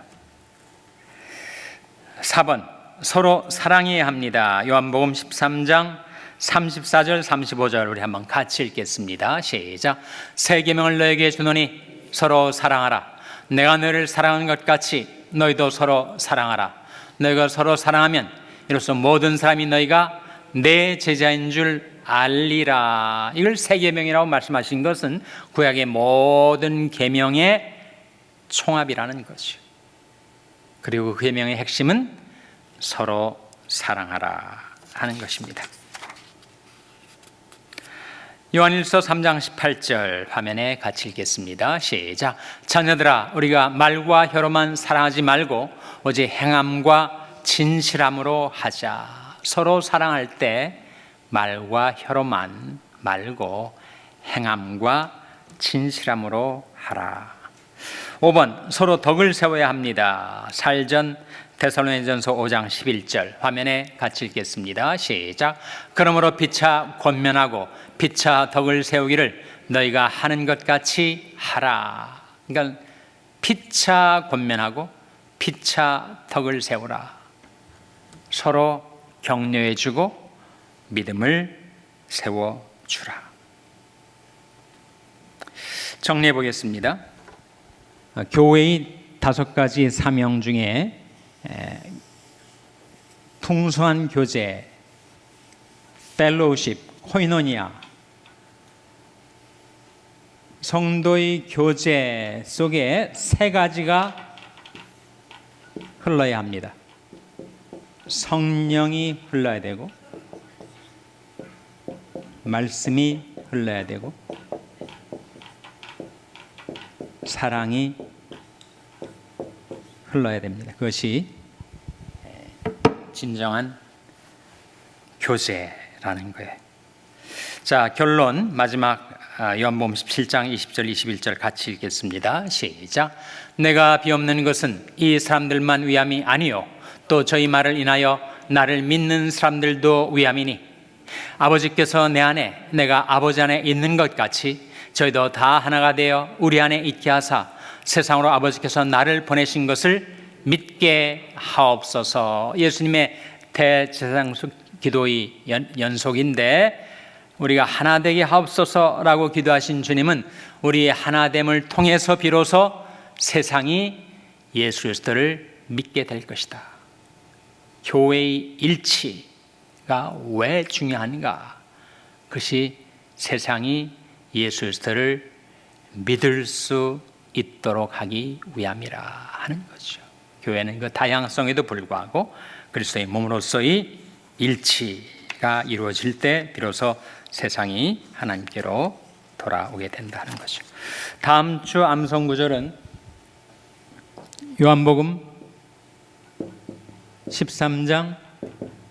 4번 서로 사랑해야 합니다. 요한복음 13장 34절 35절 우리 한번 같이 읽겠습니다. 시작. 새 계명을 너에게 주노니 서로 사랑하라. 내가 너를 사랑한 것 같이 너희도 서로 사랑하라. 너희가 서로 사랑하면 이로써 모든 사람이 너희가 내 제자인 줄 알리라. 이걸 새 계명이라고 말씀하신 것은 구약의 모든 계명의 총합이라는 거죠. 그리고 그 계명의 핵심은 서로 사랑하라 하는 것입니다. 요한일서 3장 18절 화면에 같이 읽겠습니다. 시작. 자녀들아 우리가 말과 혀로만 사랑하지 말고 오직 행함과 진실함으로 하자. 서로 사랑할 때 말과 혀로만 말고 행함과 진실함으로 하라. 5번 서로 덕을 세워야 합니다. 살전 데살로니가전서 5장 11절 화면에 같이 읽겠습니다. 시작. 그러므로 피차 권면하고 피차 덕을 세우기를 너희가 하는 것 같이 하라. 그러니까 피차 권면하고 피차 덕을 세우라. 서로 격려해주고 믿음을 세워주라. 정리해 보겠습니다. 교회의 5가지 사명 중에 풍성한 교제, 펠로우십, 코이노니아, 성도의 교제 속에 3가지가 흘러야 합니다. 성령이 흘러야 되고, 말씀이 흘러야 되고, 사랑이 흘러야 됩니다. 그것이 진정한 교제라는 거예요. 자, 결론 마지막 요한복음 17장 20절 21절 같이 읽겠습니다. 시작. 내가 비옵는 것은 이 사람들만 위함이 아니요 또 저희 말을 인하여 나를 믿는 사람들도 위함이니 아버지께서 내 안에 내가 아버지 안에 있는 것 같이 저희도 다 하나가 되어 우리 안에 있게 하사 세상으로 아버지께서 나를 보내신 것을 믿게 하옵소서. 예수님의 대제사장 기도의 연속인데 우리가 하나 되게 하옵소서라고 기도하신 주님은 우리의 하나됨을 통해서 비로소 세상이 예수 그리스도를 믿게 될 것이다. 교회의 일치가 왜 중요한가? 그것이 세상이 예수 그리스도를 믿을 수 있도록 하기 위함이라 하는 거죠. 교회는 그 다양성에도 불구하고 그리스도의 몸으로서의 일치가 이루어질 때 비로소 세상이 하나님께로 돌아오게 된다는 거죠. 다음 주 암송 구절은 요한복음 13장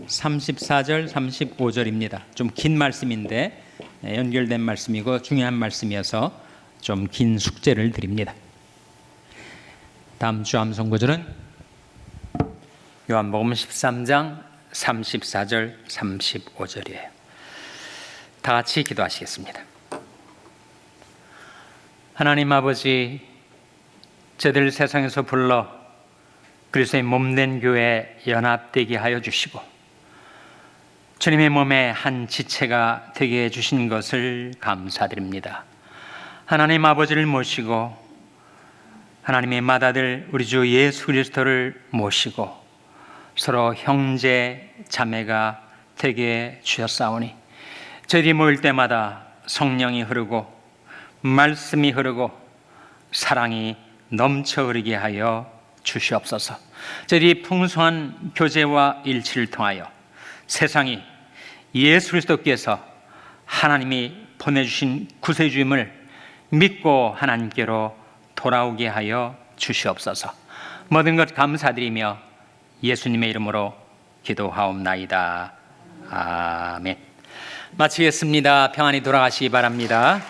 34절 35절입니다. 좀 긴 말씀인데 연결된 말씀이고 중요한 말씀이어서 좀 긴 숙제를 드립니다. 다음 주 암송 구절은 요한복음 13장 34절 35절이에요. 다 같이 기도하시겠습니다. 하나님 아버지, 저들 세상에서 불러 그리스도의 몸된 교회에 연합되게 하여 주시고 주님의 몸의 한 지체가 되게 해주신 것을 감사드립니다. 하나님 아버지를 모시고 하나님의 맏아들 우리 주 예수 그리스도를 모시고 서로 형제 자매가 되게 주셨사오니 저희들이 모일 때마다 성령이 흐르고 말씀이 흐르고 사랑이 넘쳐 흐르게 하여 주시옵소서. 저희들이 풍성한 교제와 일치를 통하여 세상이 예수 그리스도께서 하나님이 보내주신 구세주임을 믿고 하나님께로 돌아오게 하여 주시옵소서. 모든 것 감사드리며 예수님의 이름으로 기도하옵나이다. 아멘. 마치겠습니다. 평안히 돌아가시기 바랍니다.